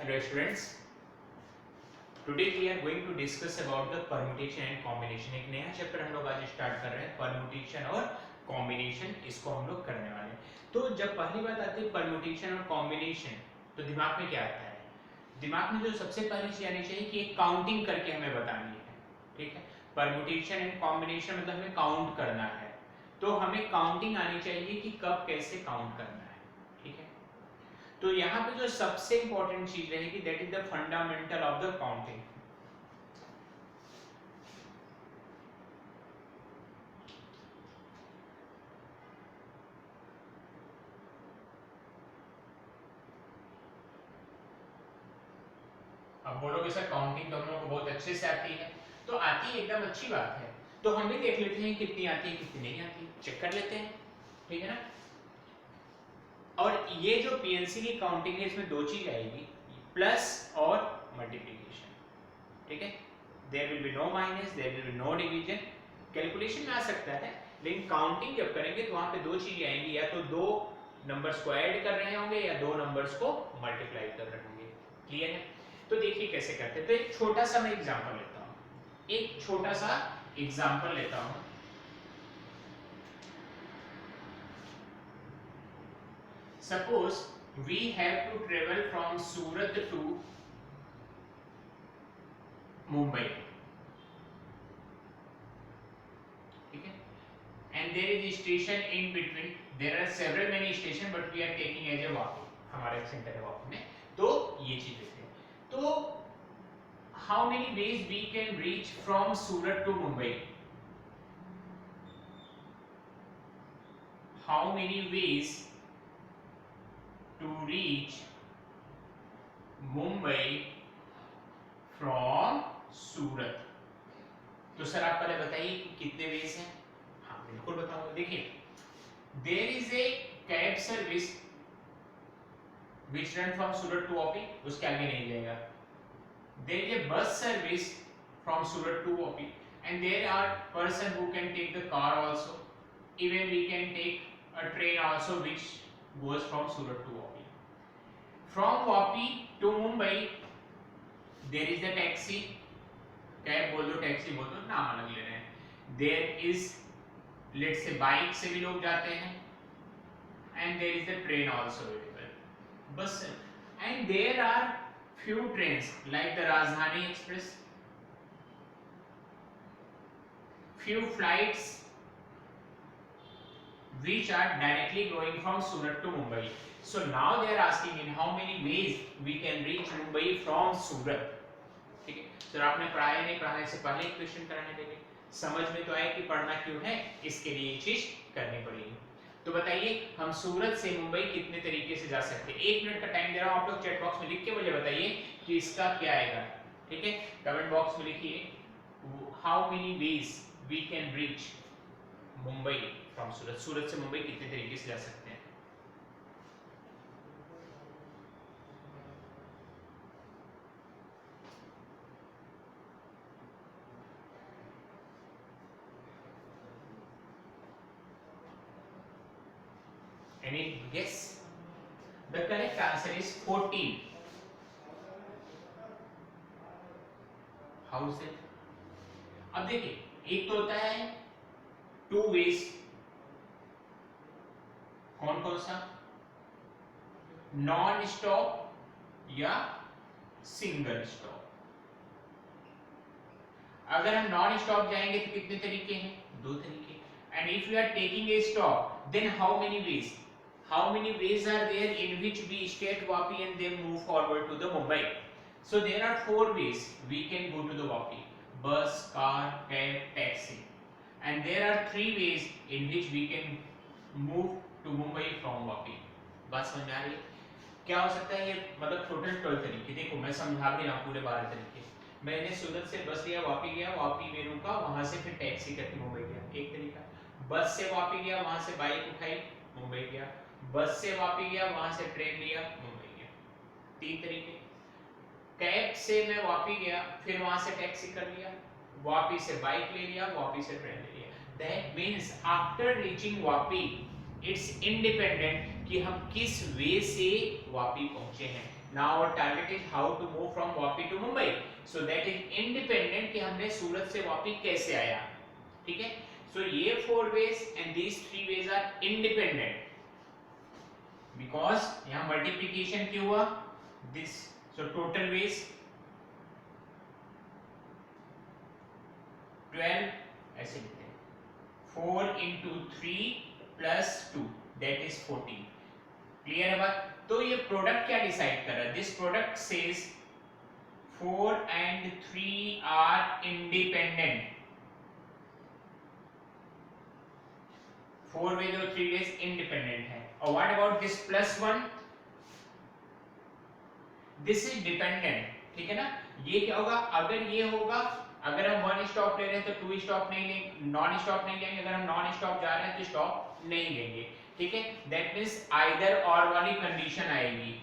Hello students, today we are going to discuss about the permutation and combination। एक नया chapter हम लोग आज स्टार्ट कर रहे हैं, परम्यूटेशन और कॉम्बिनेशन। इसको हम लोग करने वाले हैं। तो जब पहली बात आती है परम्यूटेशन और कॉम्बिनेशन, तो दिमाग में क्या आता है? दिमाग में जो सबसे पहली चीज आनी चाहिए कि एक काउंटिंग करके हमें बतानी है। ठीक है, परम्यूटेशन एंड कॉम्बिनेशन मतलब हमें काउंट करना है, तो हमें काउंटिंग आनी चाहिए कि कब कैसे काउंट करना है। ठीक है, तो यहाँ पे जो सबसे इंपॉर्टेंट चीज रहेगी that is the fundamental of the counting. अब बोलोगे सर काउंटिंग तो हम लोगों को बहुत अच्छे से आती है, तो आती है, एकदम अच्छी बात है। तो हम भी देख लेते हैं कितनी आती है कितनी नहीं आती, चेक कर लेते हैं। ठीक है ना। और ये जो पीएनसी की काउंटिंग है इसमें दो चीज आएगी, प्लस और मल्टीप्लिकेशन। ठीक है, there will be no minus, there will be no division. Calculation में आ सकता है, लेकिन काउंटिंग जब करेंगे तो वहां पे दो चीजें आएंगी, या तो दो नंबर्स को ऐड कर रहे होंगे या दो नंबर्स को मल्टीप्लाई कर रहे होंगे। क्लियर है? तो देखिए कैसे करते हैं। तो एक छोटा सा मैं एग्जांपल लेता हूं, एक छोटा सा एग्जांपल लेता हूं। Suppose we have to travel from Surat to Mumbai. ठीक है, and there is a station in between. There are several many station but we are taking as a Vapi, हमारा एक सेंटर है वापी में। तो ये चीज देखते हैं। तो how many ways we can reach from Surat to Mumbai? How many ways to reach Mumbai from Surat? तो सर आप पहले बताइए कि कितने वेज हैं। हाँ बिल्कुल बताऊंगा। देखिए, there is a cab service which run from Surat to Vapi, उसके आगे नहीं जाएगा। There is a bus service from Surat to Vapi, and there are person who can take the car also. Even we can take a train also which goes from Surat to Vapi. From Vapi to Mumbai, there is the taxi. Cab बोल दो, taxi बोल दो, नाम अलग ले रहे हैं। There is, let's say, bike से भी लोग जाते हैं, and there is the train also available. Bus, and there are few trains like the Rajdhani Express, few flights which are directly going from Surat to Mumbai. So now they are asking in how many ways we can reach Mumbai from Surat. ठीक है, sir आपने पढ़ाया नहीं, पढ़ाने से पहले एक question कराने देंगे, समझ में तो आया कि पढ़ना क्यों है, इसके लिए ये चीज करनी पड़ेगी। तो बताइए हम सूरत से मुंबई कितने तरीके से जा सकते हैं। 1 मिनट का टाइम दे रहा हूं, आप लोग चैट बॉक्स में लिख के मुझे बताइए कि इसका क्या आएगा। ठीक है, कमेंट बॉक्स में लिखिए how many ways we can reach Mumbai from Surat. Surat से मुंबई कितने तरीके से जा सकते हैं। Any guess? The correct answer is 14. How is it? अब देखिए, एक तो होता है टू वेज, कौन कौन सा, नॉन स्टॉप या सिंगल स्टॉप। अगर हम नॉन स्टॉप जाएंगे तो कितने तरीके हैं, दो तरीके। And if you are taking a stop then how many ways, how many ways are there in which we stay at Vapi and then move forward to the Mumbai? So there are 4 ways we can go to the Vapi: bus, car, cab, taxi. And there are 3 ways in which we can move to Mumbai from Vapi. बात समझ में आ रही है? क्या हो सकता है ये, मतलब टोटल 12 तरीके। देखो मैं समझा भी रहा हूँ पूरे 12 तरीके। मैंने सूरत से बस लिया, वापी गया, वापी में रुका, वहां से फिर टैक्सी करके मुंबई गया, एक तरीका। बस से वापी गया, वहां से बाइक उठाई, मुंबई गया। बस से वापी गया, वहां से ट्रेन लिया, मुंबई गया, 3 तरीके। कैब से मैं वापी गया, फिर वहां से टैक्सी कर लिया, वापी से बाइक ले लिया, वापी से ट्रेन ले लिया। That means after reaching Vapi it's independent कि हम किस वे से वापी पहुंचे हैं. Now our target is how to move from Vapi to Mumbai. So that is independent कि हमने सूरत से वापी कैसे आया. ठीक है. सो ये 4 ways and these 3 ways are independent because यहां मल्टीप्लिकेशन क्यों हुआ दिस. सो टोटल वेज 12 ऐसे लिखते हैं 4 into 3 plus 2 that is 14. Clear है बात. तो ये प्रोडक्ट क्या डिसाइड कर रहा है. This product says 4 and 3 are independent. 4 ways और 3 वेज इंडिपेंडेंट है. और what about this plus 1. This is dependent. ठीक है ना. ये क्या होगा अगर ये होगा, अगर हम 1 स्टॉप ले रहे हैं तो 2 स्टॉप नहीं लेंगे, नॉन स्टॉप नहीं लेंगे. अगर हम नॉन स्टॉप जा रहे हैं तो स्टॉप नहीं लेंगे. ठीक है. दैट मींस आइदर और वाली कंडीशन आएगी.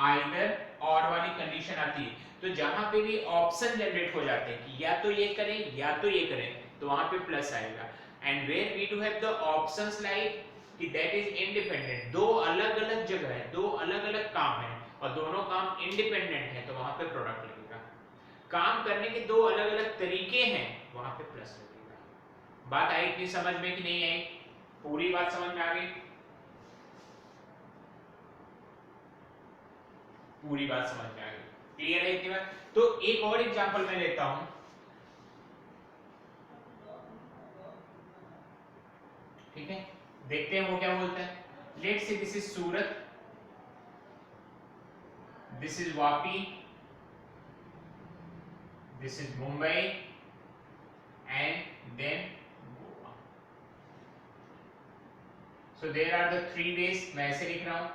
आइदर और वाली कंडीशन आती है. तो जहां पे भी ऑप्शन जनरेट हो जाते हैं कि या तो ये करें या तो ये करें, तो वहां पे प्लस आएगा. And where we do have the options like कि दैट इज इंडिपेंडेंट. दो अलग अलग जगह है, दो अलग अलग काम है और दोनों काम इंडिपेंडेंट है, तो वहां पे प्रोडक्ट लगेगा. काम करने के दो अलग अलग तरीके हैं, वहां पे प्लस लगेगा. बात आई इतनी समझ में कि नहीं आई. पूरी बात समझ में आ गई. पूरी बात समझ में आ गई. क्लियर है इतनी बात. तो एक और एग्जांपल मैं लेता हूं. ठीक है. देखते हैं वो क्या बोलता है. Let's say this is Surat, this is Vapi, this is Mumbai and then Goa. So there are the 3 ways. मैं ऐसे लिख रहा हूँ.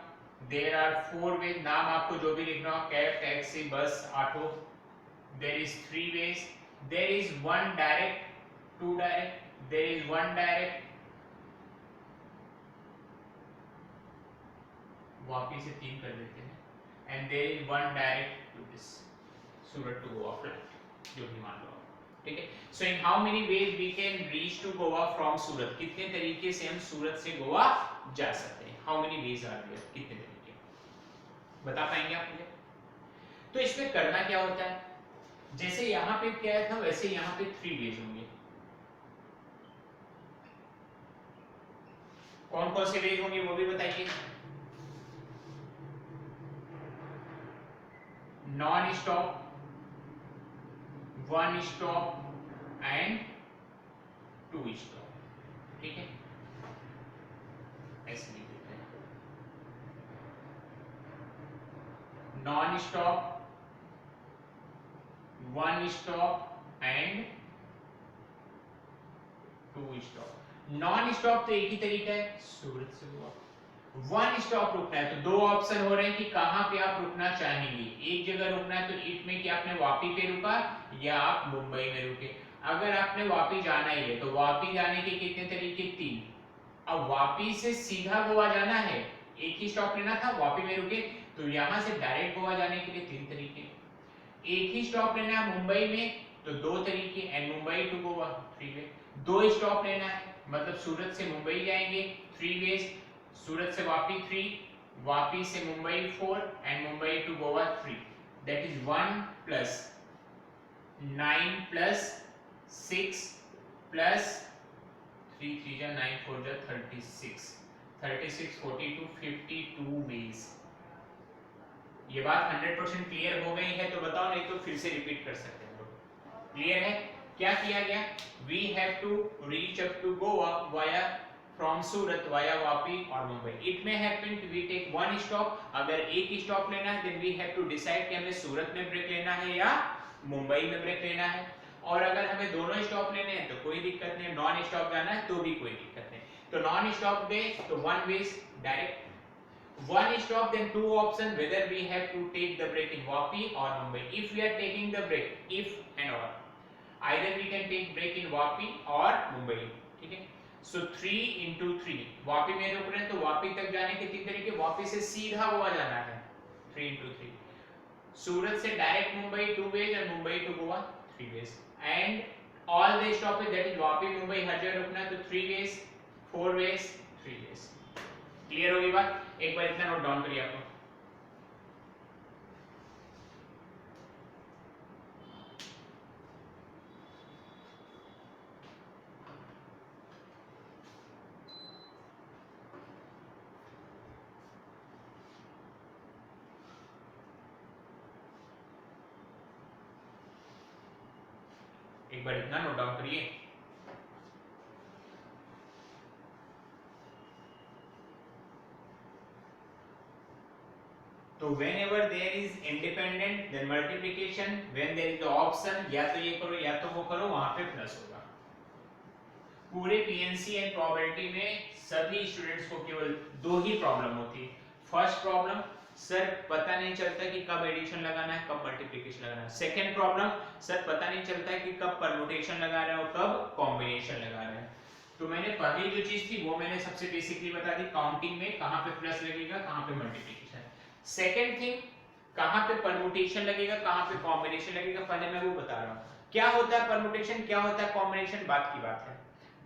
There are 4 ways. नाम आपको जो भी लिखना हो, कैब, टैक्सी, बस, auto. There is 3 ways. There is 1 direct, 2 direct. There is 1 direct. Vapi से 3 कर देते हैं. And there is 1 direct to this Surat to Goa flight. जो भी मान लो. ठीक है. So in how many ways we can reach to Goa from Surat. कितने तरीके से हम सूरत से गोवा जा सकते हैं. How many ways are there. कितने तरीके बता पाएंगे आप मुझे. तो इसमें करना क्या होता है, जैसे यहां पे क्या था वैसे यहां पे 3 वेज होंगे. कौन कौन से वेज होंगे वो भी बताइए. Non stop, 1 stop and 2 stop. ठीक है. ऐसे लिख देते हैं. Non stop, 1 stop and 2 stop. Non stop तो एक ही तरीका है, सूरत से गोवा. 1 स्टॉप रुकना है तो 2 ऑप्शन हो रहे हैं कि कहां पे आप रुकना चाहेंगे. एक जगह रुकना है तो इट में कि आपने वापी पे रुका या आप मुंबई में रुके. अगर आपने वापी जाना ही है तो वापी जाने के कितने तरीके, 3. अब वापी से सीधा गोवा जाना है, एक ही स्टॉप लेना था, वापी में रुके, तो यहां से डायरेक्ट गोवा जाने के लिए 3 तरीके. एक ही स्टॉप लेना है मुंबई में तो 2 तरीके, and Mumbai to Goa 3 way. 2 stop लेना है मतलब सूरत से मुंबई जाएंगे 3 वेज, सूरत से वापी 3, वापी से Mumbai 4 and Mumbai to Goa 3. That is 1 plus 9 plus 6 plus 3 3 जा 9 4 जा 36, 36 42 52 वेज. ये बात 100% क्लियर हो गई है तो बताओ, नहीं तो फिर से रिपीट कर सकते हैं. क्लियर है. क्या किया गया, we have to reach up to Goa via from Surat via Vapi और मुंबई. इट मे हैपन कि वी टेक 1 स्टॉप. अगर एक स्टॉप लेना है then we have to decide कि हमें सूरत में ब्रेक लेना है या मुंबई में ब्रेक लेना है. और अगर हमें दोनों स्टॉप लेने हैं तो कोई दिक्कत नहीं, नॉन स्टॉप जाना है तो भी कोई दिक्कत नहीं. तो नॉन स्टॉप गए तो 1 veg direct, 1 stop then 2 option whether we have to take the break in Vapi or Mumbai. If we are taking the break, if and or, either we can take break in Vapi or Mumbai. ठीक है. So 3 into 3, Vapi में रुक रहे हैं तो वापी तक जाने के 3 तरीके. वापी से सीधा गोवा जाना है 3 into 3. सूरत से डायरेक्ट मुंबई 2 वेज और Mumbai to Goa 3 ways. And all the stoppage that is Vapi Mumbai हर जगह रुकना है तो 3 वेज, 4 ways 3 ways। क्लियर होगी बात? एक बार इतना नोट डाउन करिए आप लोग। एक बार इतना नोट डाउन करिए। तो whenever there is independent then multiplication, when there is the option या तो ये करो या तो वो करो, वहां पे प्लस होगा। पूरे पीएनसी एंड प्रोबेबिलिटी में सभी स्टूडेंट्स को केवल दो ही प्रॉब्लम होती है। फर्स्ट प्रॉब्लम, सर पता नहीं चलता कि कब एडिशन लगाना है कब मल्टीप्लिकेशन लगाना है। सेकंड प्रॉब्लम, सर पता नहीं चलता कि कब परम्यूटेशन लगा रहे हो कब कॉम्बिनेशन लगा रहे हैं। तो मैंने पहली जो चीज थी वो मैंने सबसे बेसिकली बता दी, काउंटिंग में कहां पे प्लस लगेगा कहां पे मल्टीप्लिकेशन। सेकंड थिंग, कहां पे परम्यूटेशन लगेगा कहां पे कॉम्बिनेशन लगेगा, पहले मैं वो बता रहा हूं। क्या होता है परम्यूटेशन, क्या होता है कॉम्बिनेशन, बात की बात है,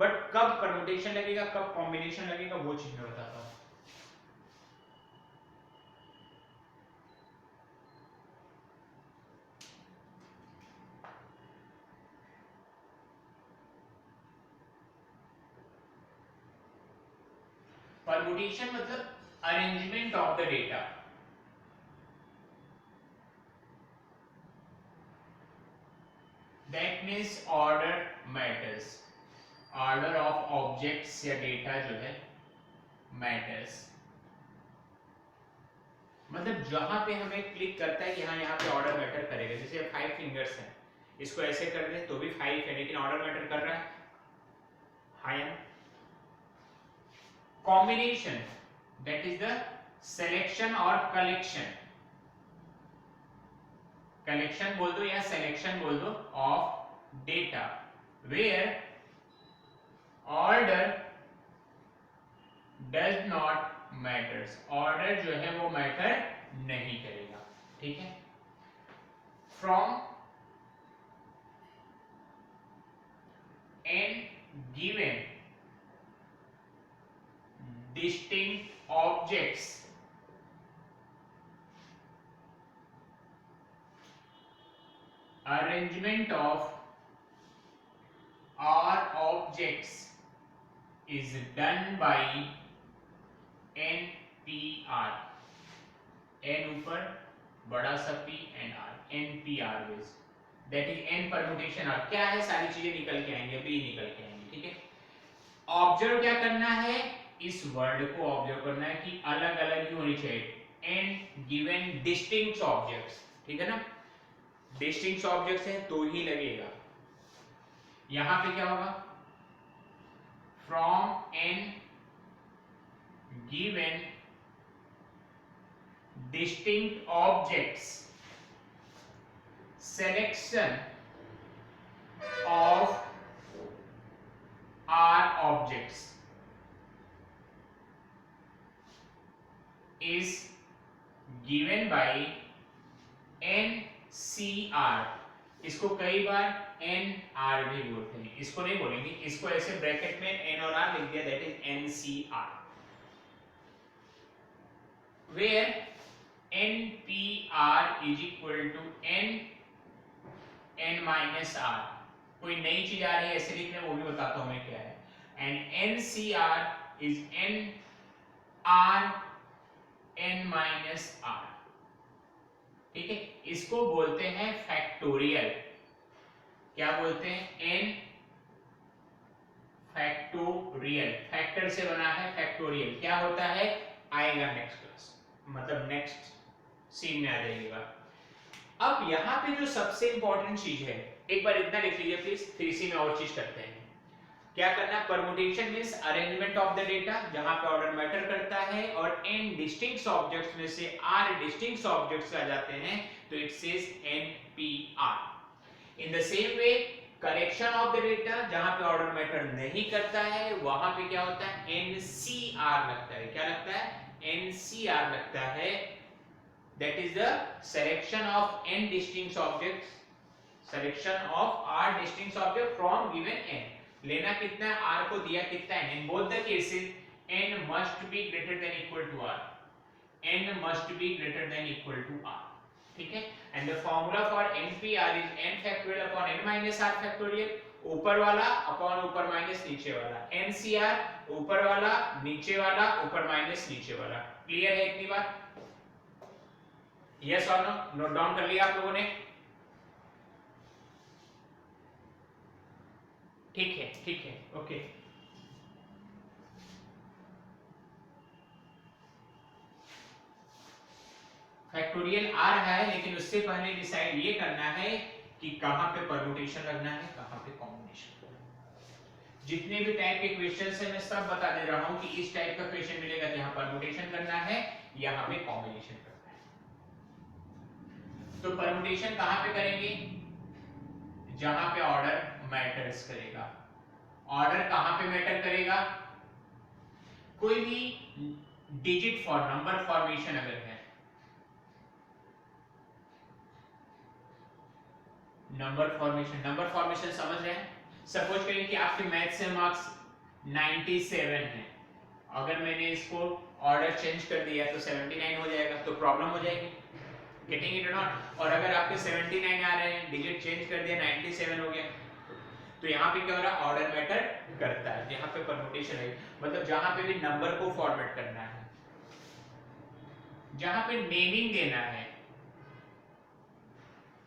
बट कब परम्यूटेशन लगेगा कब कॉम्बिनेशन लगेगा वो चीज मैं बताता हूं। परम्यूटेशन मतलब arrangement of the data. That means order matters, order of objects या डेटा जो है मैटर्स। मतलब जहां पे हमें क्लिक करता है कि हाँ यहाँ पे ऑर्डर मैटर करेगा। जैसे 5 फिंगर्स हैं, इसको ऐसे कर दे तो भी 5 है लेकिन ऑर्डर मैटर कर रहा है। हाँ, combination, that is the selection or collection, collection बोल दो या selection बोल दो of data where order does not matters, order जो है वो मैटर नहीं करेगा। ठीक है, from n given distinct objects arrangement of R objects is done by NPR, n ऊपर बड़ा सा P and R, NPR base, that is n permutation R। क्या है, सारी चीजें निकल के आएंगे, अभी निकल के आएंगे। ठीक है, ऑब्जर्व क्या करना है, इस वर्ड को ऑब्जर्व करना है कि अलग अलग ही होनी चाहिए। एंड गिवन डिस्टिंक्ट ऑब्जेक्ट्स, ठीक है ना, डिस्टिंक्ट ऑब्जेक्ट्स है तो ही लगेगा। यहां पे क्या होगा, from an given distinct objects selection of R objects is given by NCR। इसको कई बार NR भी बोलते हैं, इसको नहीं बोलेंगे, इसको ऐसे ब्रैकेट में N और R लिख दिया, that is NCR, where NPR is equal to N minus R। कोई नई चीज आ रही है ऐसे लिखने, वो भी बताता हूं मैं क्या है। And NCR is NR n minus R. ठीक है, इसको बोलते हैं फैक्टोरियल। क्या बोलते हैं, n फैक्टोरियल, फैक्टर से बना है फैक्टोरियल। क्या होता है, आएगा नेक्स्ट क्लास, मतलब नेक्स्ट सीन में आ जाएगा। अब यहाँ पे जो सबसे इंपॉर्टेंट चीज है, एक बार इतना लिख लीजिए प्लीज, फिर इसी में और चीज करते हैं। क्या करना, permutation means arrangement of the data, जहां पे ऑर्डर मैटर करता है, और n डिस्टिंक्ट ऑब्जेक्ट्स में से r डिस्टिंक्ट ऑब्जेक्ट्स आ जाते हैं, तो it says NPR। In the same way collection of the data, जहां पे ऑर्डर मैटर नहीं करता है, वहां पे क्या होता है, NCR लगता है। क्या लगता है, NCR लगता है, that is the selection of n distinct objects, selection of r distinct object from given n। लेना कितना है, r को दिया कितना है, in both the cases n must be greater than equal to r, n must be greater than equal to r, ठीक है। And the formula for npr is n factorial upon n minus r factorial, ऊपर वाला upon ऊपर minus नीचे वाला, ncr ऊपर वाला नीचे वाला ऊपर माइनस नीचे वाला। क्लियर है इतनी बात? यस और नो? नोट डाउन कर लिया आप लोगों ने? ठीक है, ठीक है, ओके। फैक्टोरियल आ रहा है, लेकिन उससे पहले डिसाइड ये करना है कि कहां पे परम्यूटेशन लगना है, कहां पे कॉम्बिनेशन लगना है। जितने भी टाइप के क्वेश्चंस हैं मैं सब बता दे रहा हूं कि इस टाइप का क्वेश्चन मिलेगा जहां परम्यूटेशन करना है, यहां पे कॉम्बिनेशन करना है। तो परम्यूटेशन कहां पे करेंगे? जहां पे ऑर्डर मैटर्स करेगा। ऑर्डर कहां पे मैटर करेगा? कोई भी डिजिट फॉर नंबर फॉर्मेशन अगर है, नंबर फॉर्मेशन समझ रहे हैं? सपोज करिए कि आपके मैथ से मार्क्स 97 हैं, अगर मैंने इसको ऑर्डर चेंज कर दिया तो 79 हो जाएगा, तो प्रॉब्लम हो जाएगी। गेटिंग इट और नॉट? और अगर आपके 79 आ रहे हैं, डिजिट चेंज कर दिया 97 हो गया, तो यहाँ पे क्या हो रहा है? ऑर्डर मैटर करता है। यहाँ पे परम्यूटेशन है, मतलब जहां पे भी नंबर को फॉर्मेट करना है, जहां पे नेमिंग देना है,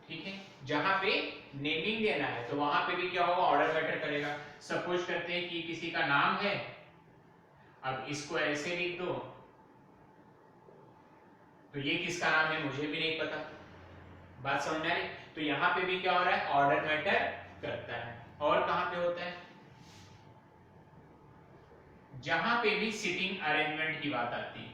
ठीक है, जहां पे नेमिंग देना है तो वहां पे भी क्या होगा? ऑर्डर मैटर करेगा। सपोज करते हैं कि किसी का नाम है, अब इसको ऐसे लिख दो, तो ये किसका नाम है मुझे भी नहीं पता। बात समझ में आ रही? तो यहां पे भी क्या हो रहा है? ऑर्डर मैटर करता है। और कहां पे होता है? जहां पे भी सिटिंग अरेंजमेंट की बात आती है।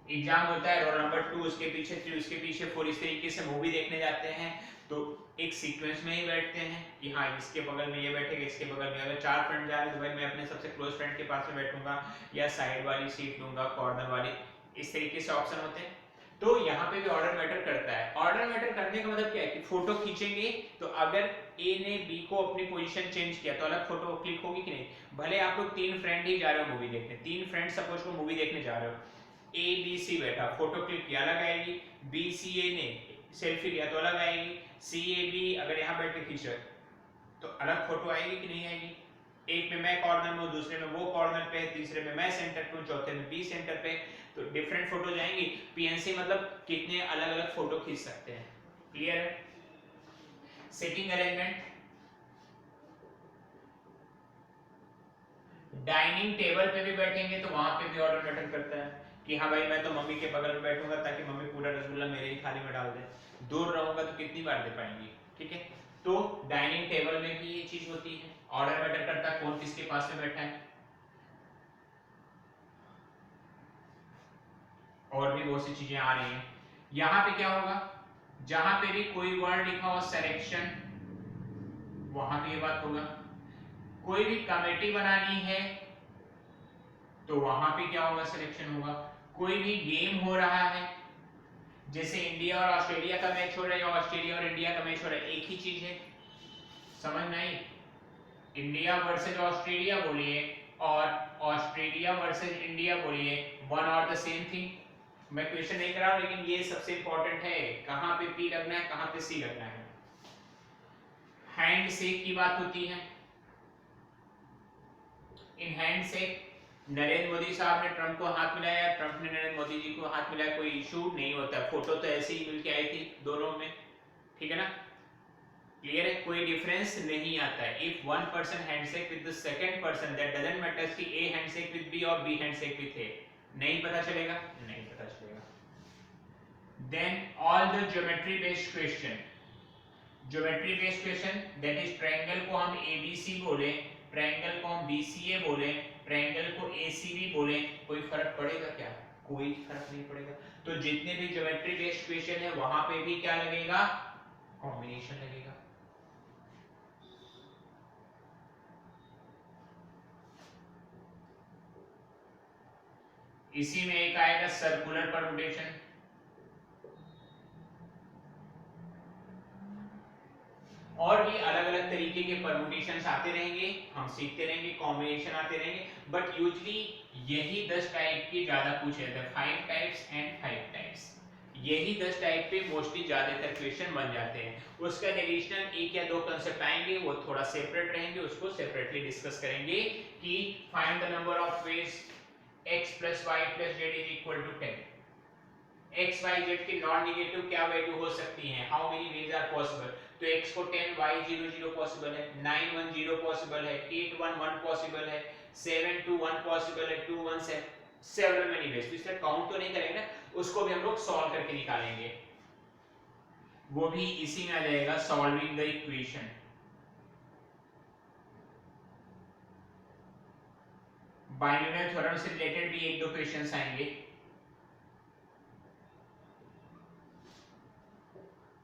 एग्जाम होता है, रोल नंबर 2 उसके पीछे 3 उसके पीछे 4, इस तरीके से मूवी देखने जाते हैं तो एक सीक्वेंस में ही बैठते हैं कि हाँ इसके बगल में ये बैठेगा, इसके बगल में, अगर 4 फ्रेंड जा रहे हैं तो भाई मैं अपने सबसे क्लोज फ्रेंड के पास में बैठूंगा या साइड वाली सीट लूंगा, कॉर्नर वाली, इस तरीके से ऑप्शन होते हैं। तो यहाँ पे भी ऑर्डर मैटर करता है। ऑर्डर मैटर करने का मतलब क्या है कि फोटो खींचेंगे तो अगर ए ने बी को अपनी पोजीशन चेंज किया तो अलग फोटो क्लिक होगी कि नहीं? भले आप लोग 3 फ्रेंड ही जा रहे हो मूवी देखने, 3 फ्रेंड सपोज को मूवी देखने जा रहे हो, ए बी सी बैठा, फोटो क्लिक किया अलग आएगी, बी सी ए ने सेल्फी लिया तो अलग आएगी, सी ए बी अगर यहाँ बैठ के खींचा तो अलग फोटो आएगी कि नहीं आएगी? एक में मैं कॉर्नर में हूँ, दूसरे में वो कॉर्नर पे, तीसरे में मैं सेंटर पे हूँ, चौथे में बी सेंटर पे, तो डिफरेंट फोटो जाएंगी। पीएनसी मतलब कितने अलग अलग फोटो खींच सकते हैं। क्लियर है? सिटिंग अरेंजमेंट, डाइनिंग टेबल पे भी बैठेंगे तो वहां पे भी ऑर्डर मैटर करता है कि हाँ भाई मैं तो मम्मी के बगल में बैठूंगा ताकि मम्मी पूरा रसगुल्ला मेरे ही थाली में डाल दे, दूर रहूंगा तो कितनी बार दे पाएंगी, ठीक है। तो डाइनिंग टेबल में भी ये चीज होती है, ऑर्डर मैटर करता है कौन किसके पास में बैठा है। और भी बहुत सी चीजें आ रही हैं। यहाँ पे क्या होगा? जहां पे भी कोई वर्ड लिखा हो सिलेक्शन, वहां पे ये बात होगा। कोई भी कमेटी बनानी है तो वहां पे क्या होगा? सिलेक्शन होगा। कोई भी गेम हो रहा है, जैसे इंडिया और ऑस्ट्रेलिया का मैच हो रहा है या ऑस्ट्रेलिया और इंडिया का मैच हो रहा है, एक ही चीज है, समझ में आई? इंडिया वर्सेस ऑस्ट्रेलिया बोलिए और ऑस्ट्रेलिया वर्सेस इंडिया बोलिए, वन और द सेम थिंग। मैं क्वेश्चन नहीं कर रहा हूं, लेकिन ये सबसे इंपॉर्टेंट है, कहां पे पी लगना है, कहां पे सी लगना है। हैंड शेक की बात होती है। In hand shake Narendra Modi साहब ने ट्रंप को हाथ मिलाया, ट्रंप ने नरेंद्र मोदी जी को हाथ मिलाया, कोई इशू नहीं होता, फोटो तो ऐसे ही मिलके आई थी दोनों में, ठीक है ना? क्लियर है? कोई डिफरेंस नहीं आता है। If one person handshake with the second person, that doesn't matter कि ए हैंडशेक विद बी और बी हैंडशेक विद ए, नहीं पता चलेगा, नहीं पता चलेगा। Then all the geometry based question, geometry based question that is triangle को हम एबीसी बोले, ट्रायंगल को हम बीसीए बोले, ट्रायंगल को एसीबी बोले, कोई फर्क पड़ेगा क्या? कोई फर्क नहीं पड़ेगा। तो जितने भी ज्योमेट्री बेस्ड क्वेश्चन है वहां पे भी क्या लगेगा? कॉम्बिनेशन लगेगा। इसी में एक आएगा सर्कुलर परम्यूटेशन। और भी अलग अलग तरीके के परमुटेशंस आते रहेंगे, हम सीखते रहेंगे, कॉम्बिनेशन आते रहेंगे, बट यूजली यही 10 टाइप के ज्यादा पूछे जाते हैं, 5 टाइप्स एंड 5 टाइप्स, यही 10 टाइप पे मोस्टली ज्यादातर क्वेश्चन बन जाते हैं। उसका एडिशनल एक या दो कंसेप्ट आएंगे, वो थोड़ा सेपरेट रहेंगे, उसको सेपरेटली डिस्कस करेंगे कि find the number of ways x plus y plus z is equal to 10, x y z की नॉन नेगेटिव क्या वैल्यू हो सकती है, how many ways are possible, तो x को 10 y 0 0 पॉसिबल है, 9 1 0 पॉसिबल है, 8 1 1 पॉसिबल है, 7 2 1 पॉसिबल है, 2 1 7, सेवरल मेनी वेज। तो इससे काउंट तो नहीं करेंगे, उसको भी हम लोग सॉल्व करके निकालेंगे, वो भी इसी में आ जाएगा, solving the equation. Binomial theorem से रिलेटेड भी एक दो क्वेश्चंस आएंगे,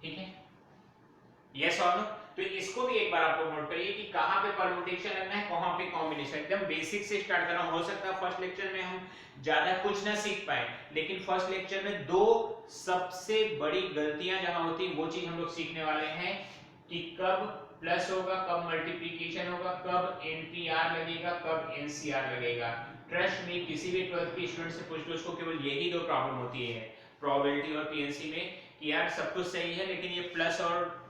ठीक है, यस और नो। तो इसको भी एक बार आप लोग नोट करिए कि कहां पे परमुटेशन लगना है, कहां पे कॉम्बिनेशन, एकदम बेसिक से स्टार्ट करना। हो सकता है फर्स्ट लेक्चर में हम ज्यादा कुछ ना सीख पाए, लेकिन फर्स्ट लेक्चर में दो सबसे बड़ी गलतियां जहां होती हैं वो चीज हम लोग सीखने वाले हैं कि कब प्लस होगा, कब मल्टीप्लिकेशन होगा, कब एनपीआर लगेगा, कब एनसीआर लगेगा। ट्रस्ट में किसी भी 12th के स्टूडेंट से पूछ लो, उसको केवल यही दो प्रॉब्लम होती है प्रोबेबिलिटी और पीएनसी में, कि यार सब कुछ सही है लेकिन ये प्लस और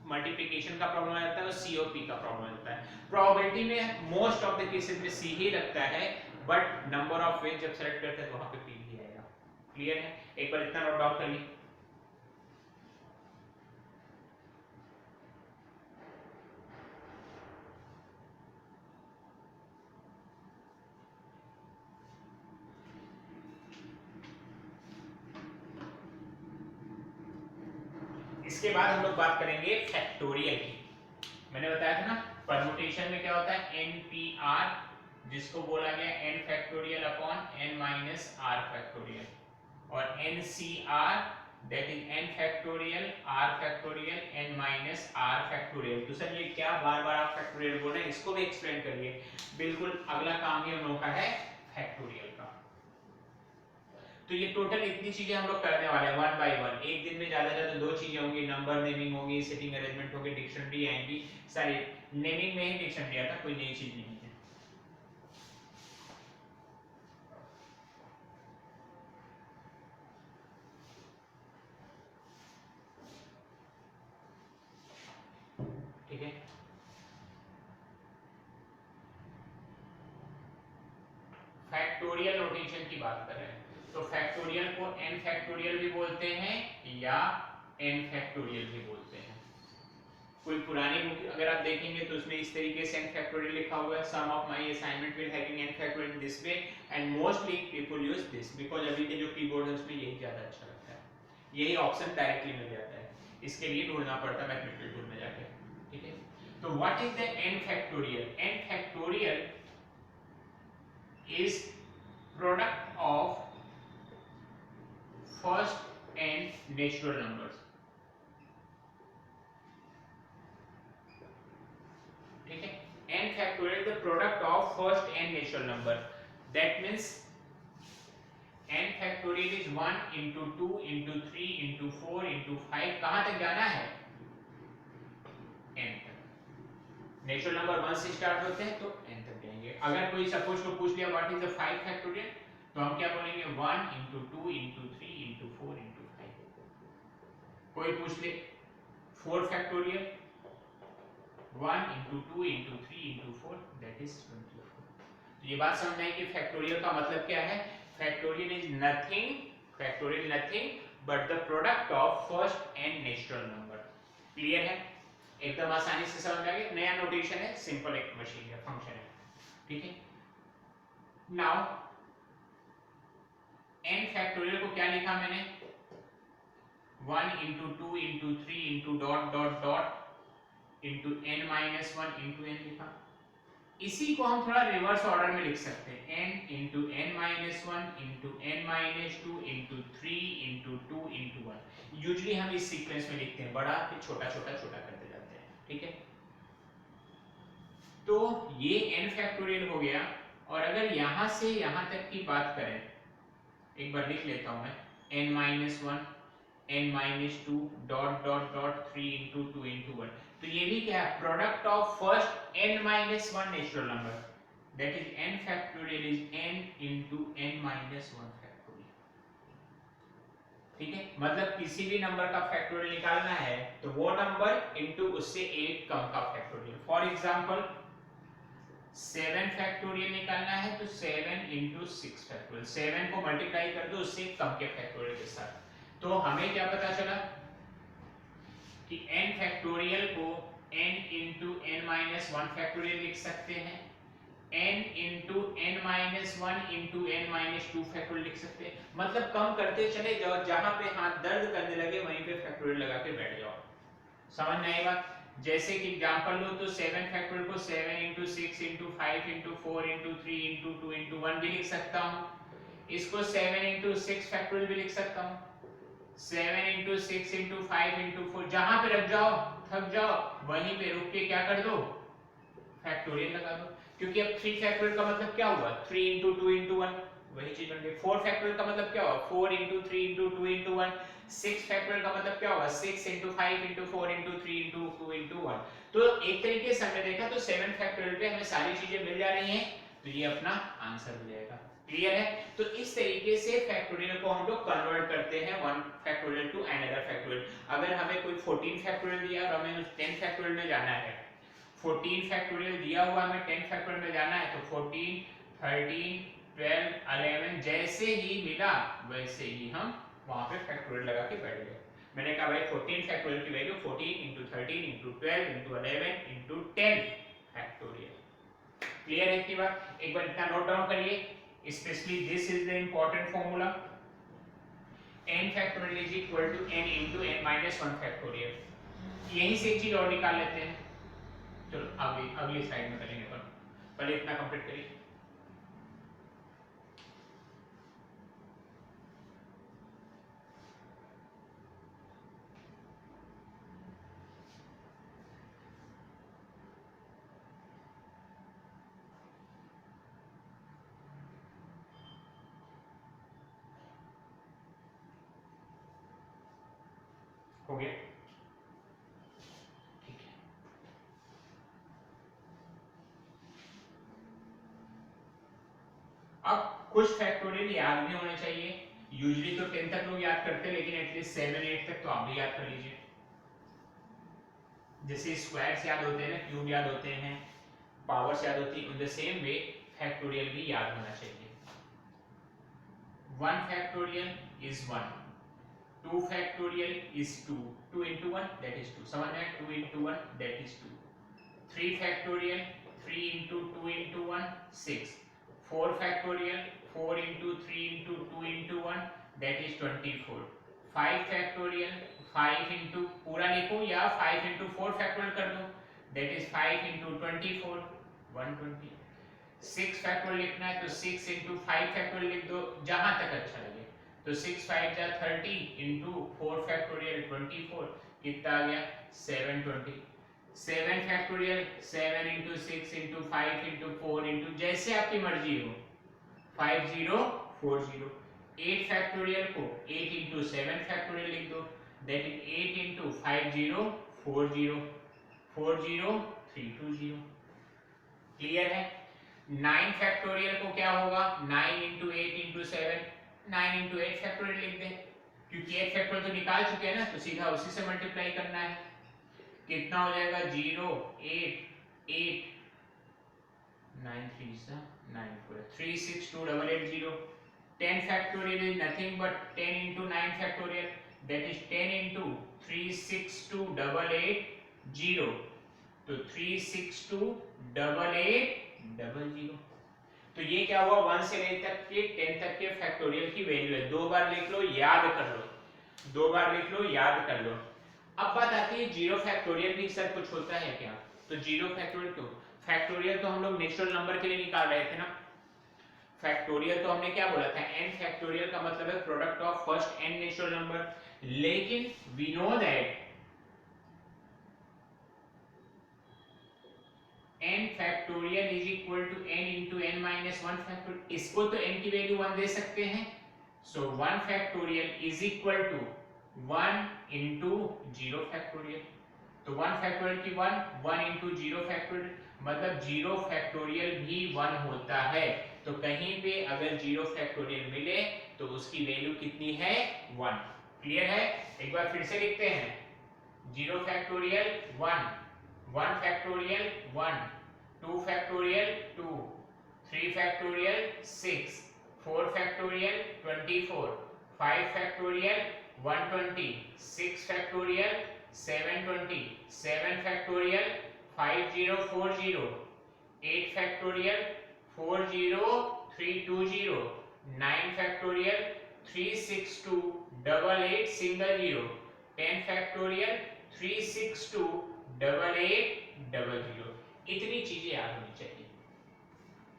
मल्टीप्लिकेशन का प्रॉब्लम आ जाता है और सीओपी का प्रॉब्लम आ जाता है। प्रोबेबिलिटी में मोस्ट ऑफ द केसेस में सी ही लगता है, बट नंबर ऑफ वेज जब सेलेक्ट करते हैं तो वहां पे पी भी आएगा। क्लियर है, एक बार इतना नोट डाउन कर ली। इसके बाद हम लोग बात करेंगे फैक्टोरियल की। मैंने बताया था ना परमुटेशन में क्या होता है, npr, जिसको बोला गया n factorial upon n minus r factorial, और ncr that is n factorial r factorial n minus r factorial. तो सर ये क्या बार बार आप फैक्टोरियल बोल रहे हैं, इसको भी एक्सप्लेन करिए। बिल्कुल अगला काम ही हम लोग का है फैक्टोरियल का। तो ये टोटल इतनी चीजें हम लोग करने वाले हैं वन बाय वन। एक दिन में ज्यादा ज्यादा दो चीजें होंगी, नंबर नेमिंग होगी, सेटिंग अरेंजमेंट होगी, डिक्शनरी आएंगी सारी। नेमिंग में ही डिक्शनरी आता, कोई नई चीज नहीं है। ठीक है, फैक्टोरियल नोटेशन की बात कर रहे हैं, तो फैक्टोरियल को n फैक्टोरियल भी बोलते हैं या n फैक्टोरियल भी बोलते हैं। कोई पुरानी बुक अगर आप देखेंगे तो उसमें इस तरीके से n फैक्टोरियल लिखा हुआ है, some of my assignment will having n factorial in this way and mostly people use this because अभी के जो कीबोर्ड है उसमें यही ज्यादा अच्छा लगता है, यही ऑप्शन डायरेक्टली मिल जाता है, इसके लिए ढूंढना पड़ता है मैथमेटिकल टूल में जाके। ठीक है, तो what is the n factorial? n factorial is product of first n natural numbers। ठीक है, n factorial is the product of first n natural number, that means n factorial is 1 into 2 into 3 into 4 into 5, कहां तक जाना है n तक। Natural number 1 से start होते हैं तो n तक जाएंगे। अगर कोई सपोज को पूछ लिया व्हाट इज द 5 फैक्टोरियल, तो हम क्या बोलेंगे 1 into 2 into 3 into 4 into 5। कोई पूछ ले 4 factorial, 1 into 2 into 3 into 4 that is 24। तो ये बात समझना है कि फैक्टोरियल का मतलब क्या है। Factorial is nothing but the product of first n natural number. Clear है, एकदम आसानी से समझ आ गया। नया नोटेशन है, सिंपल एक मशीन है, फंक्शन है। ठीक है, नाउ n फैक्टोरियल को क्या लिखा मैंने 1 into 2 into 3 into dot dot dot into n minus 1 into n लिखा। इसी को हम थोड़ा रिवर्स ऑर्डर में लिख सकते हैं, n into n minus 1 into n minus 2 into 3 into 2 into 1। Usually हम इस सीक्वेंस में लिखते हैं, बड़ा फिर छोटा छोटा छोटा करते जाते हैं। ठीक है, तो ये n फैक्टोरियल हो गया। और अगर यहां से यहां तक की बात करें, एक बार लिख लेता हूं मैं n minus 1 n minus two dot dot dot 3 into 2 into 1। तो ये भी क्या है, product of first n minus 1 natural number, that is n factorial is n into n minus 1 factorial. ठीक है, मतलब किसी भी नंबर का फैक्टोरियल निकालना है तो वो नंबर इंटू उससे एक कम का फैक्टोरियल। फॉर एग्जांपल 7 फैक्टोरियल निकालना है तो 7 इंटू 6 फैक्टोरियल, 7 को मल्टीप्लाई कर दो उससे कम के फैक्टोरियल के साथ। तो हमें क्या पता चला कि n फैक्टोरियल को n into n minus 1 factorial लिख सकते हैं, n into n minus 1 into n minus 2 factorial लिख सकते हैं। मतलब कम करते चले जाओ, जहां पे हाथ दर्द करने लगे वहीं पे फैक्टोरियल लगा के बैठ जाओ। समझ में आई बात? जैसे कि एग्जांपल लो तो 7 फैक्टोरियल को 7 into 6 into 5 into 4 into 3 into 2 into 1 भी लिख सकता हूँ। इसको 7 इंटू 6 फैक्टोरियल भी लिख सकता हूँ, 7 इंटू 6 इंटू 5 इंटू 4। जहां पे रख जाओ थक जाओ वहीं पे रुक के क्या कर दो, फैक्टोरियल लगा दो। क्योंकि अब 3 फैक्टोरियल का मतलब क्या हुआ, 3 इंटू 2 इंटू 1, वही चीज बन गई। 4 फैक्टोरियल का मतलब क्या हुआ, 4 इंटू 3 इंटू 2 इंटू 1। 6 फैक्टोरियल का मतलब क्या होगा, 6 into 5 into 4 into 3 into 2 into 1। तो एक तरीके से हमने देखा तो 7 फैक्टोरियल पे हमें सारी चीजें मिल जा रही हैं, तो ये अपना आंसर हो जाएगा। क्लियर है? तो इस तरीके से फैक्टोरियल को हम लोग कन्वर्ट करते हैं one factorial two another factorial. अगर हमें कोई 14 फैक्टोरियल दिया और हमें उस 10 फैक्टोरियल में जाना है, 14 फैक्टोरियल दिया हुआ हमें 10 फैक्टोरियल में जाना है, तो 14 13 12 11 जैसे ही मिला वैसे ही हम वहां पे फैक्टोरियल लगा के बैठ गए। मैंने कहा भाई 14 फैक्टोरियल की value 14 into 13 into 12 into 11 into 10 factorial. Clear है की बात? एक बार इतना नोट डाउन करिए, specially this is the important formula, n factorial is equal to n into n minus 1 factorial. यहीं से एक चीज और निकाल लेते हैं, चलो अगली स्लाइड में करेंगे, पर पहले इतना कंप्लीट करिए। हो गया? ठीक है। अब कुछ फैक्टोरियल याद भी होने चाहिए। यूजुअली तो 10 तक लोग याद करते हैं, लेकिन एटलीस्ट 7 8 तक तो आप भी याद कर लीजिए। जैसे स्क्वायर्स याद होते हैं ना, क्यूब याद होते हैं, पावर्स याद होती है, in the same way factorial भी याद होना चाहिए। 1 factorial is 1, 2 factorial is 2, 2 into 1 that is 2, समझ में? 2 into 1 that is 2, 3 factorial 3 into 2 into 1 6, 4 factorial 4 into 3 into 2 into 1 that is 24, 5 factorial 5 into पूरा लिखो या 5 into 4 factorial कर दो, that is 5 into 24 120, 6 factorial लिखना है तो 6 into 5 factorial लिख दो, जहां तक अच्छा लगे। तो 6 5 जा 30 इंटू 4 फैक्टोरियल 24, कितना आ गया 720। 7 factorial 7 into 6 into 5 into 4 into जैसे आपकी मर्जी हो, 5040। 8 फैक्टोरियल को 8 इंटू 7 फैक्टोरियल लिख दो, दैट इज 8 इंटू 5040 40320। क्लियर है? 9 फैक्टोरियल को क्या होगा, 9 इंटू 8 इंटू 7 9 इंटू 8 फैक्टोरियल लिख दें, क्योंकि 8 फैक्टोरियल तो निकाल चुके हैं ना, तो सीधा उसी से मल्टीप्लाई करना है। कितना हो जाएगा 0 8 8 9 3 9 4 362880। 10 factorial is nothing but 10 into 9 factorial, that is 10 into 362880, तो 362880। तो ये क्या हुआ, 1 से 9 तक के 10 तक के फैक्टोरियल की वैल्यू है। 2 बार लिख लो याद कर लो, 2 बार लिख लो याद कर लो। अब बात आती है 0 फैक्टोरियल भी सर कुछ होता है क्या? तो 0 फैक्टोरियल क्यों? फैक्टोरियल तो हम लोग नेचुरल नंबर के लिए निकाल रहे थे ना। फैक्टोरियल तो हमने क्या बोला था, n फैक्टोरियल का मतलब है product of first n natural number, लेकिन we know that n factorial is equal to n into n minus 1 factorial. इसको तो n की वैल्यू 1 दे सकते हैं, so 1 factorial is equal to 1 into 0 factorial, तो 1 फैक्टोरियल की 1 into 0 फैक्टोरियल, मतलब 0 फैक्टोरियल भी 1 होता है। तो कहीं पे अगर 0 फैक्टोरियल मिले तो उसकी वैल्यू कितनी है 1। क्लियर है? एक बार फिर से लिखते हैं, 0 factorial 1, 1 factorial 1, 2 factorial 2, 3 factorial 6, 4 factorial 24, 5 factorial 120, 6 factorial 720, 7 factorial 5040, 8 factorial 40320, 9 factorial 36288 single 0, 10 factorial 3628800। इतनी चीजें याद होनी चाहिए।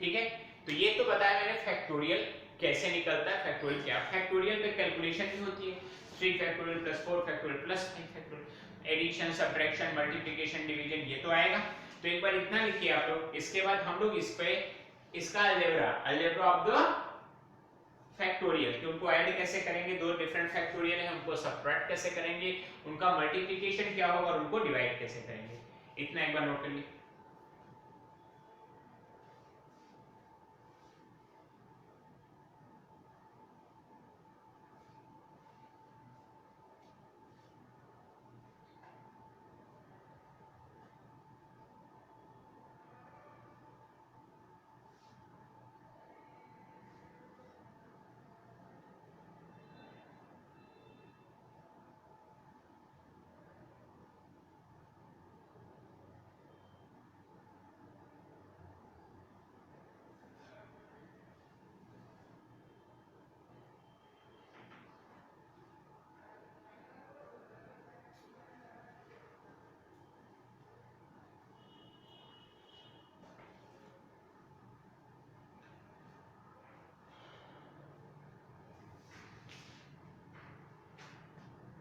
ठीक है, तो ये तो बताया मैंने फैक्टोरियल कैसे निकलता है। फैक्टोरियल क्या, फैक्टोरियल में कैलकुलेशन भी होती है, 3 factorial plus 4 factorial plus 5 factorial, addition subtraction multiplication division, ये तो आएगा। तो एक बार इतना लिखिए आप लोग। इसके बाद हम लोग इस पे इसका अलजेब्रा ऑफ द फैक्टोरियल, कि उनको ऐड कैसे करेंगे, दो डिफरेंट फैक्टोरियल है, उनको सबट्रैक्ट कैसे करेंगे, उनका मल्टीप्लिकेशन क्या होगा और उनको डिवाइड कैसे करेंगे, इतना एक बार नोट कर लीजिए।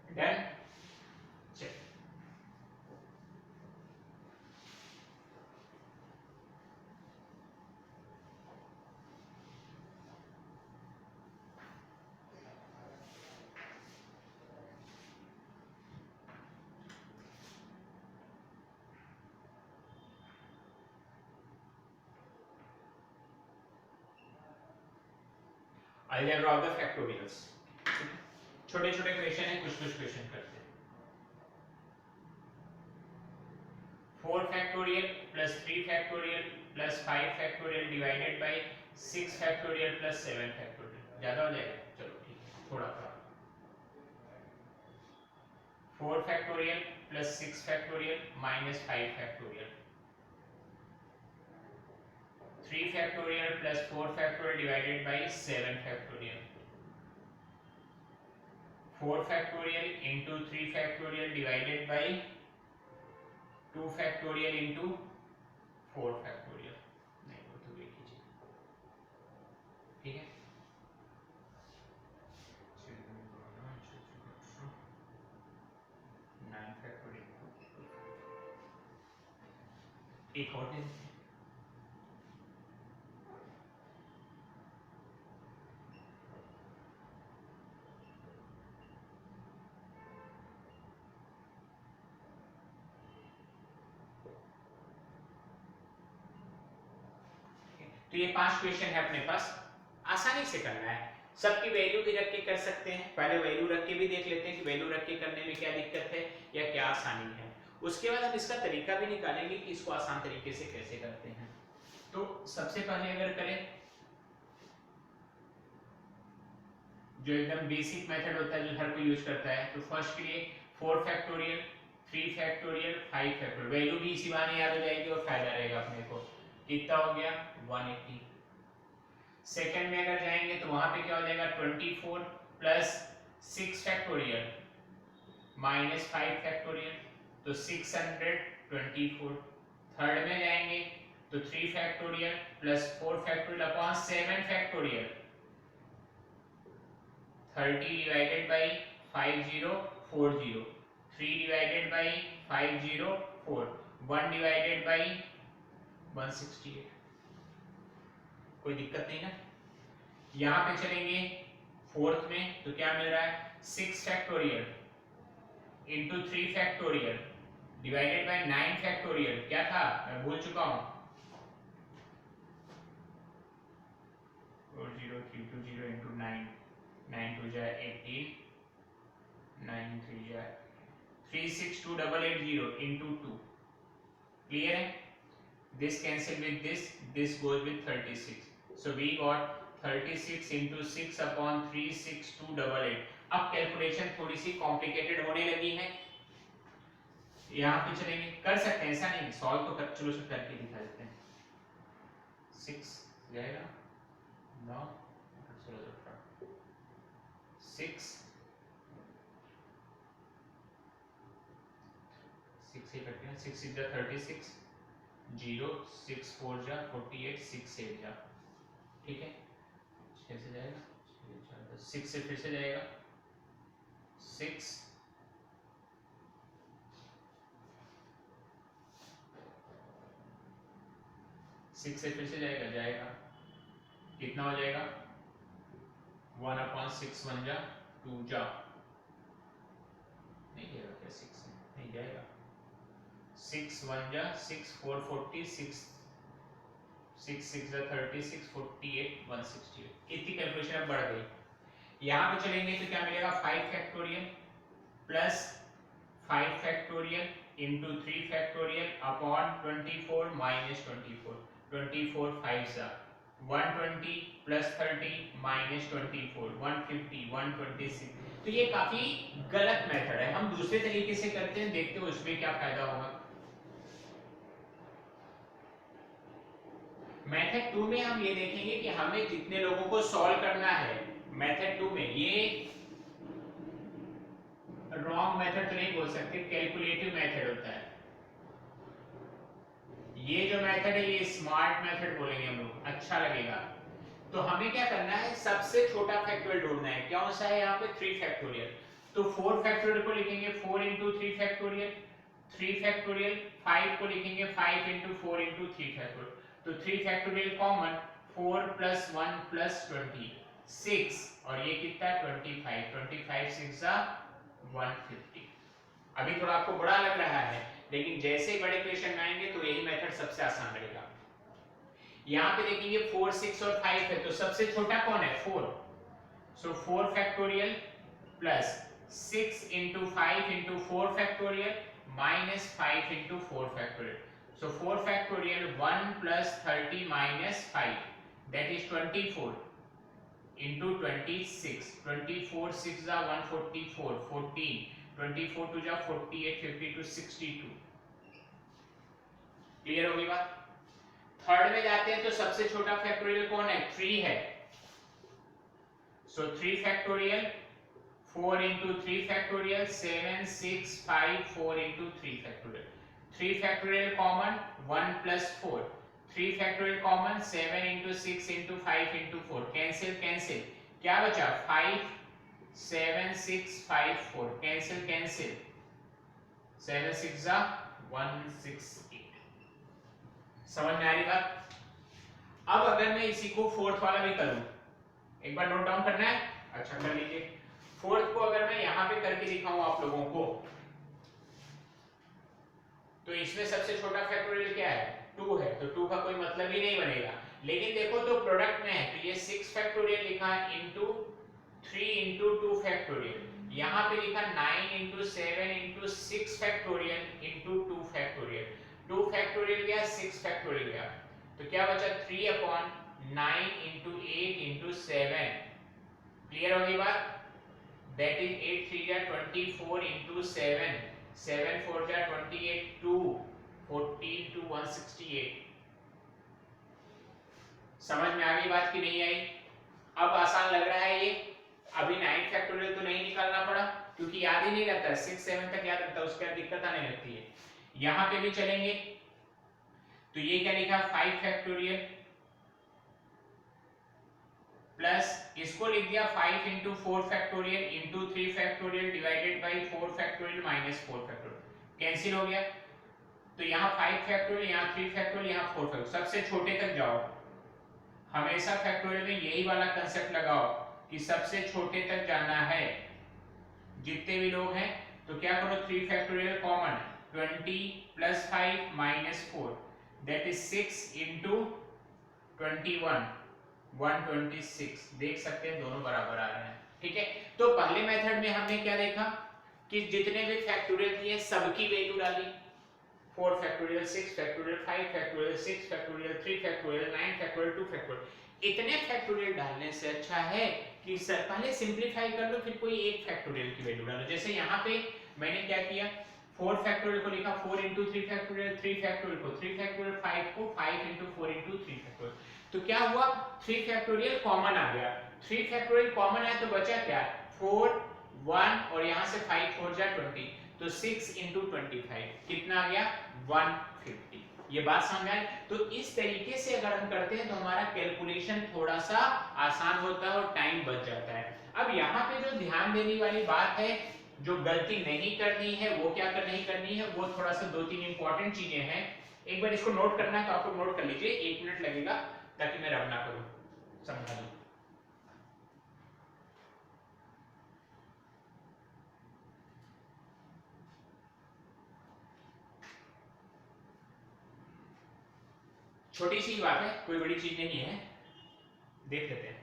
डन, चल अलजेब्रा ऑफ द फैक्टोरियल्स, छोटे छोटे क्वेश्चन है, कुछ कुछ क्वेश्चन करते हैं। 4 factorial plus 3 factorial plus 5 factorial divided by 6 factorial plus 7 factorial, ज्यादा हो जाएगा, चलो ठीक है, थोड़ा सा। 4 factorial plus 6 factorial minus 5 factorial, 3 factorial plus 4 factorial divided by 7 factorial, 4 factorial into 3 factorial divided by 2 factorial into 4 factorial, नहीं वो तो देख लीजिए, ठीक है। 9 फैक्टोरियल, एक और दे देते हैं। तो ये 5 क्वेश्चन है अपने पास, आसानी से करना है, सबकी वैल्यू भी रख के कर सकते हैं। पहले वैल्यू रख के भी देख लेते हैं कि वैल्यू रख के करने में क्या दिक्कत है या क्या आसानी है। उसके बाद हम इसका तरीका भी निकालेंगे कि इसको आसान तरीके से कैसे करते हैं। तो सबसे पहले अगर करें, जो एकदम बेसिक मेथड होता है जो हर कोई यूज करता है, तो फर्स्ट के लिए 4 फैक्टोरियल 3 फैक्टोरियल 5 फैक्टोरियल, वैल्यू भी इसी बहाने याद हो जाएगी और फायदा रहेगा अपने को। कितना हो गया 180। सेकंड में अगर जाएंगे तो वहां पे क्या हो जाएगा 24 प्लस 6 फैक्टोरियल माइनस 5 फैक्टोरियल, तो 624। थर्ड में जाएंगे तो 3 factorial plus 4 factorial upon 7 factorial, 30 divided by 5040, 3 divided by 504, 1 divided by 168। कोई दिक्कत नहीं ना। यहां पे चलेंगे फोर्थ में तो क्या मिल रहा है 6 factorial into 3 factorial divided by 9 factorial, क्या था मैं भूल चुका हूँ, 40320 इंटू 9, 9 2 जा 18, 9 3 जा 362880 इंटू 2, क्लियर है? This cancel with this goes with 36. So we got 36 into 6 upon 36288. अब कैलकुलेशन थोड़ी सी कॉम्प्लिकेटेड होने लगी है, यहाँ पे चलेंगे, कर सकते हैं ऐसा नहीं, सॉल्व तो कर, चलो करके दिखा देते हैं। 6 जाएगा 9, चलो 6 से करते हैं, 6 6 जा 36, 0 6 4 जा 48, 6 8 जा, ठीक है, 6 से जाएगा 6 से फिर से जाएगा 6 6 से फिर से जाएगा कितना हो जाएगा 1/6 1 जा 2 जा, नहीं जाएगा क्या 6 से, नहीं जाएगा 6 1 जा 6 4 40, 6 6 जा 36, 48 168, इतनी कैलकुलेशन अब बढ़ गई। यहाँ पे चलेंगे तो क्या मिलेगा 5 factorial plus 5 factorial into 3 factorial upon 24 minus 24, 24 5 जा 120 प्लस 30 माइनस 24, 150 126। तो ये काफी गलत मेथड है, हम दूसरे तरीके से करते हैं, देखते हैं उसमें क्या फायदा होगा। मेथड 2 में हम ये देखेंगे कि हमें जितने लोगों को सॉल्व करना है, मेथड 2 में ये रॉन्ग मेथड तो नहीं बोल सकते, कैलकुलेटिव मेथड होता है। ये जो मेथड है ये स्मार्ट मेथड बोलेंगे हम लोग, अच्छा लगेगा। तो हमें क्या करना है, सबसे छोटा फैक्टोरियल ढूंढना है, कौन सा है यहाँ पे 3 फैक्टोरियल, तो 4 फैक्टोरियल को लिखेंगे 4 into 3 फैक्टोरियल, 3 फैक्टोरियल 5 को लिखेंगे 5 into 4 into 3 फैक्टोरियल, तो 3 फैक्टोरियल कॉमन 4 plus 1 plus 20 6, और ये कितना 25, 25 6 जा 150। अभी थोड़ा आपको बड़ा लग रहा है, लेकिन जैसे बड़े क्वेश्चन आएंगे तो यही मेथड सबसे आसान रहेगा। यहाँ पे देखेंगे 4 6 और 5 है, तो सबसे छोटा कौन है 4, सो 4 factorial plus 6 into 5 into 4 factorial minus 5 into 4 factorial, so 4 factorial 1 plus 30 minus 5, that is 24 into 26, 24 6 जा 144, 14 24 2 जा 48, 52 62, क्लियर होगी बात। थर्ड में जाते हैं तो सबसे छोटा फैक्टोरियल कौन है 3 है, सो 3 factorial 4 into 3 factorial 7 6 5 4 into 3 factorial, 3 factorial common 1 plus 4, 3 factorial common 7 into 6 into 5 into 4, cancel cancel, क्या बचा 5 7 6 5 4, कैंसिल कैंसिल, 7 6 जा 168। समझ में आ रही बात। अब अगर मैं इसी को फोर्थ वाला भी करूं, एक बार नोट डाउन करना है, अच्छा कर लीजिए। फोर्थ को अगर मैं यहां पे करके दिखाऊं आप लोगों को, तो इसमें सबसे छोटा फैक्टोरियल क्या है 2 है, तो 2 का कोई मतलब ही नहीं बनेगा। लेकिन देखो तो प्रोडक्ट में है, तो ये 6 फैक्टोरियल लिखा इनटू 3 into 2 फैक्टोरियल, यहाँ पे लिखा 9 into 7 into 6 factorial into 2 factorial, 2 factorial गया 6 फैक्टोरियल गया, तो क्या बचा 3/9 into 8 into 7, क्लियर होगी बात, that is 8 3 जा 24 into 7, 7 4 जा 28, 2 14 to 168। समझ में आ गई बात कि नहीं आई? अब आसान लग रहा है ये, अभी 9 फैक्टोरियल तो नहीं निकालना पड़ा क्योंकि याद ही नहीं रहता, 6 7 तक याद रहता है, उसके बाद दिक्कत आने लगती है। यहां पे भी चलेंगे तो ये क्या लिखा 5 फैक्टोरियल प्लस इसको लिख दिया 5 into 4 factorial into 3 factorial divided by 4 factorial minus 4 factorial, cancel हो गया, तो यहाँ 5 फैक्टोरियल, यहाँ 3 फैक्टोरियल, यहाँ 4 फैक्टोरियल, सबसे छोटे तक जाओ, हमेशा फैक्टोरियल में यही वाला कंसेप्ट लगाओ कि सबसे छोटे तक जाना है, जितने भी लोग हैं। तो क्या करो 3 factorial common 20 plus 5 minus 4 that is 6 into 21 126। देख सकते हैं दोनों बराबर आ रहे हैं। ठीक है, तो पहले मेथड में हमने क्या देखा कि जितने भी फैक्टोरियल दिए सबकी वैल्यू डाली 4 factorial 6 factorial 5 factorial 6 factorial 3 factorial 9 factorial 2 factorial. इतने फैक्टोरियल डालने से अच्छा है कि सर पहले सिंपलीफाई कर लो फिर कोई एक फैक्टोरियल की वैल्यू डालो। जैसे यहाँ पे मैंने क्या किया 4 फैक्टोरियल को लिखा 4 इंटू 3 फैक्टोरियल 3 फैक्टोरियल को 3 फैक्टोरियल 5 को 5 इंटू 4 इंटू 3 फैक्टोरियल। तो क्या हुआ 3 फैक्टोरियल कॉमन आ गया। 3 फैक्टोरियल कॉमन आया तो बचा क्या 4 1 और यहाँ से 5 4 जा 20 तो 6 इंटू 25 कितना आ गया 150। ये बात समझ आई। तो इस तरीके से अगर हम करते हैं तो हमारा कैलकुलेशन थोड़ा सा आसान होता है और टाइम बच जाता है। अब यहाँ पे जो ध्यान देने वाली बात है जो गलती नहीं करनी है वो क्या नहीं करनी है वो थोड़ा सा 2-3 इंपॉर्टेंट चीजें हैं। एक बार इसको नोट करना है तो आपको नोट कर लीजिए 1 मिनट लगेगा ताकि मैं रब ना करूं समझा दूं। छोटी सी बात है कोई बड़ी चीज नहीं है देख लेते हैं।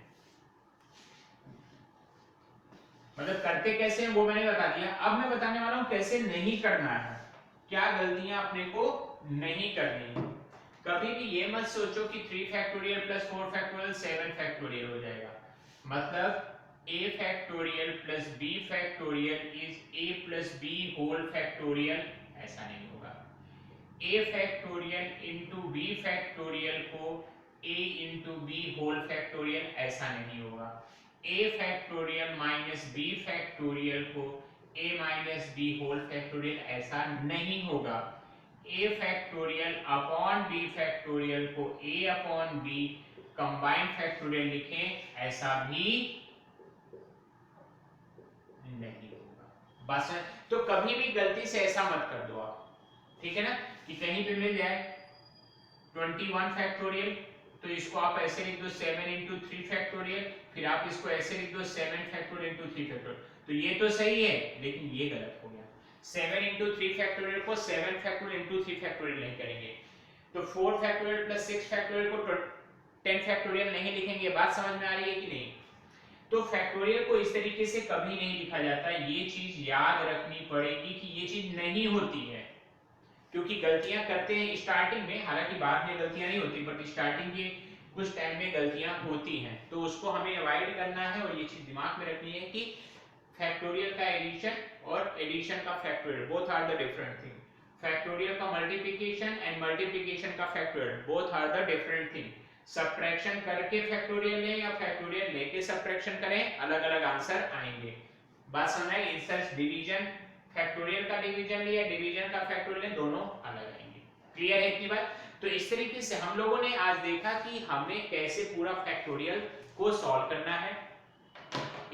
मतलब करते कैसे हैं वो मैंने बता दिया। अब मैं बताने वाला हूं कैसे नहीं करना है क्या गलतियां अपने को नहीं करनी है। कभी भी ये मत सोचो कि 3 फैक्टोरियल प्लस 4 फैक्टोरियल 7 फैक्टोरियल हो जाएगा। मतलब a factorial plus b factorial is a plus b whole factorial ऐसा नहीं होगा। a factorial into b factorial को a into b whole factorial ऐसा नहीं होगा। a factorial minus b factorial को a minus b whole factorial ऐसा नहीं होगा। a factorial upon b factorial को a upon b combined factorial लिखें ऐसा भी नहीं होगा। बस तो कभी भी गलती से ऐसा मत कर दो आप। ठीक है ना कि कहीं पे मिल जाए 21 फैक्टोरियल तो इसको आप ऐसे लिख दो 7 इंटू 3 फैक्टोरियल फिर आप इसको ऐसे लिख दो 7 फैक्टोरियल इंटू 3 फैक्टोरियल। तो ये तो सही है लेकिन ये गलत हो गया। 7 इंटू 3 फैक्टोरियल को 7 फैक्टोरियल इंटू 3 फैक्टोरियल नहीं करेंगे। तो 4 फैक्टोरियल प्लस 6 फैक्टोरियल को 10 फैक्टोरियल नहीं लिखेंगे। बात समझ में आ रही है कि नहीं। तो फैक्टोरियल को इस तरीके से कभी नहीं लिखा जाता। ये चीज याद रखनी पड़ेगी कि ये चीज नहीं होती है क्योंकि गलतियां करते हैं स्टार्टिंग में। हालांकि बाद में गलतियां नहीं होती बट स्टार्टिंग के कुछ टाइम में गलतियां होती हैं तो उसको हमें अवॉइड करना है। और ये चीज दिमाग में रखनी है कि फैक्टोरियल का एडिशन और एडिशन का factorial both are the different thing. Factorial का मल्टीप्लिकेशन एंड मल्टीप्लिकेशन का factorial both are the different thing. Subtraction करके फैक्टोरियल लें या फैक्टोरियल लेके सब्ट्रैक्शन करें अलग अलग आंसर आएंगे। बात समझ आई। इंसर्ट डिवीजन फैक्टोरियल का डिवीजन लिया डिवीजन का फैक्टोरियल दोनों अलग आएंगे। क्लियर है इतनी बात। तो इस तरीके से हम लोगों ने आज देखा कि हमें कैसे पूरा फैक्टोरियल को सॉल्व करना है।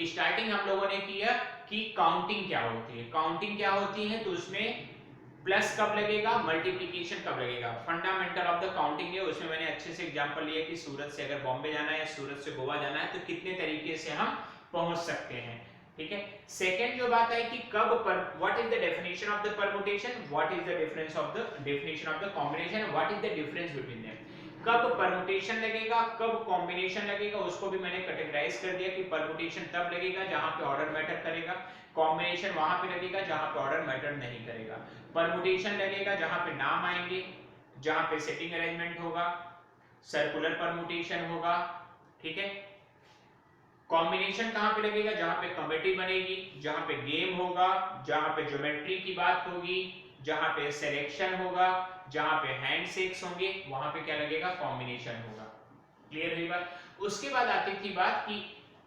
स्टार्टिंग हम लोगों ने किया कि काउंटिंग क्या होती है। काउंटिंग क्या होती है तो उसमें प्लस कब लगेगा मल्टीप्लिकेशन कब लगेगा। फंडामेंटल ऑफ द काउंटिंग है उसमें मैंने अच्छे से एग्जांपल लिया कि सूरत से अगर बॉम्बे जाना है या सूरत से गोवा जाना है तो कितने तरीके से हम पहुंच सकते हैं। ठीक है। सेकंड जो बात है कि कब पर what is the definition of the permutation what is the difference of the definition of the combination what is the difference between them. कब परमुटेशन लगेगा कब कॉम्बिनेशन लगेगा उसको भी मैंने कैटेगराइज कर दिया कि परमुटेशन तब लगेगा जहां पे ऑर्डर मैटर करेगा। कॉम्बिनेशन वहां पे लगेगा जहां पे ऑर्डर मैटर नहीं करेगा। परमुटेशन लगेगा जहां पे नाम आएंगे जहां पे सेटिंग अरेंजमेंट होगा सर्कुलर परमुटेशन होगा। ठीक है। कॉम्बिनेशन कहां पे लगेगा जहां पे कमिटी बनेगी जहां पे गेम होगा जहां पे ज्योमेट्री की बात होगी जहां पे सिलेक्शन होगा जहां पे हैंडशेक्स होंगे वहां पे क्या लगेगा कॉम्बिनेशन होगा। क्लियर हुई बात। उसके बाद आती थी बात कि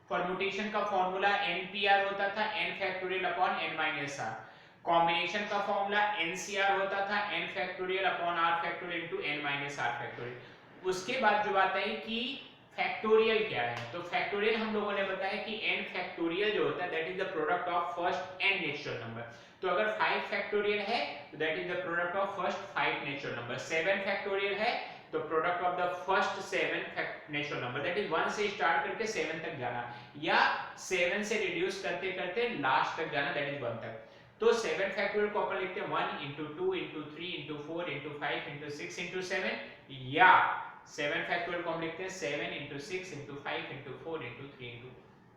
परमुटेशन का फॉर्मूला npr होता था n factorial upon n minus r। Combination का फॉर्मूला ncr होता था n factorial upon r factorial into n minus r factorial. उसके बाद जो बात आई कि फैक्टोरियल क्या है तो फैक्टोरियल हम लोगों ने बताया कि n फैक्टोरियल जो होता है that is the product of first n natural number. तो अगर 5 फैक्टोरियल है तो that is the product of first 5 natural number. 7 factorial है तो product of the first 7 natural number that is 1 से स्टार्ट करके 7 तक जाना या 7 से रिड्यूस करते करते लास्ट तक जाना दैट इज 1 तक। तो 7 फैक्टोरियल को अपन लिखते हैं 1 into 2 into 3 into 4 into 5 into 6 into 7, या 7 फैक्टोरियल को हम लिखते हैं 7 into 6 into 5 into 4 into 3 into,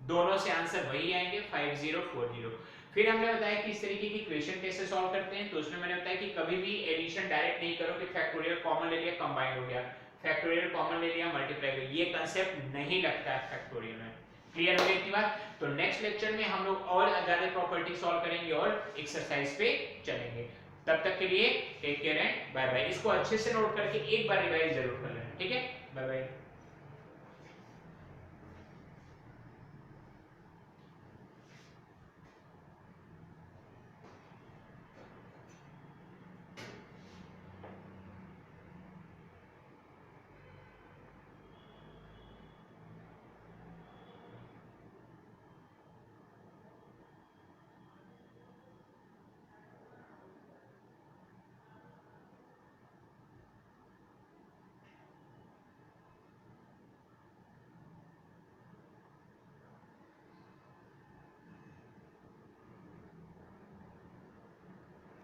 दोनों से आंसर वही आएंगे 5040। फिर हमने बताया कि इस तरीके की इक्वेशन कैसे सॉल्व करते हैं, तो उसमें मैंने बताया कि कभी भी एडिशन डायरेक्ट नहीं करो कि फैक्टोरियल कॉमन ले लिया कंबाइन हो गया, फैक्टोरियल कॉमन ले लिया मल्टीप्लाई हो गया, ये कांसेप्ट नहीं लगता है फैक्टोरियल में। क्लियर हो गई इतनी बात? तो नेक्स्ट लेक्चर में हम लोग और ज्यादा प्रॉपर्टी सॉल्व करेंगे और एक्सरसाइज पे चलेंगे। तब तक के लिए take care and bye bye. इसको अच्छे से नोट करके एक बार रिवाइज जरूर कर लेना, ठीक है? Bye bye.